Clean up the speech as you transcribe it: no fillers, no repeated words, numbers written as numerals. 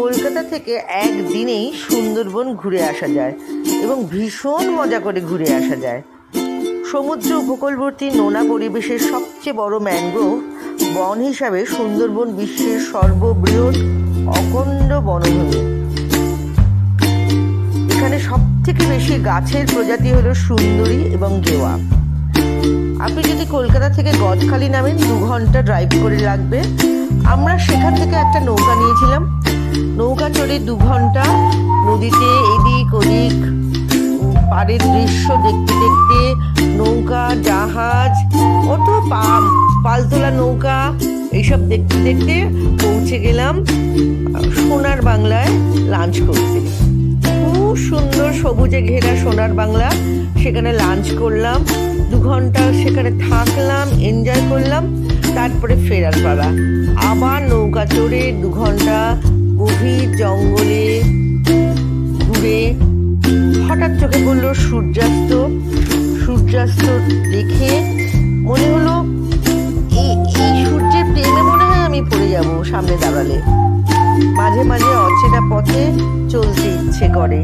কলকাতা থেকে একদিনেই সুন্দরবন ঘুরে আসা যায় এবং ভীষণ মজা করে ঘুরে আসা যায়। সমুদ্র উপকূলবর্তী নোনা পরিবেশের সবচেয়ে বড় ম্যানগ্রোভ বন হিসাবে সুন্দরবন বিশ্বের সর্ববৃহৎ অখণ্ড বনভূমি। এখানে সব থেকে বেশি গাছের প্রজাতি হলো সুন্দরী এবং গেওয়া। আপনি যদি কলকাতা থেকে গদখালি নামেন 2 ঘন্টা ড্রাইভ করে লাগবে। আমরা সেখান থেকে একটা নৌকা নিয়েছিলাম। নৌকা চড়ে 2 ঘন্টা নদীতে এদিক ওদিক পাড়ের দৃশ্য দেখতে দেখতে, নৌকা, জাহাজ, কত পালতোলা নৌকা, এইসব দেখতে দেখতে পৌঁছে গেলাম সোনার বাংলায় লাঞ্চ করতে। খুব সুন্দর সবুজে ঘেরা সোনার বাংলা, সেখানে লাঞ্চ করলাম। 2 ঘন্টা সেখানে থাকলাম, এনজয় করলাম, তারপরে ফেরার পালা। আবার নৌকা চড়ে 2 ঘন্টা গভীর জঙ্গলে ঘুরে হঠাৎ চোখে পড়লো সূর্যাস্ত। সূর্যাস্ত দেখে মনে হলো এই সূর্যের প্রেমে মনে হয় আমি পড়ে যাব সামনে দাঁড়ালে। মাঝে মাঝে অচেনা পথে চলতে ইচ্ছে করে।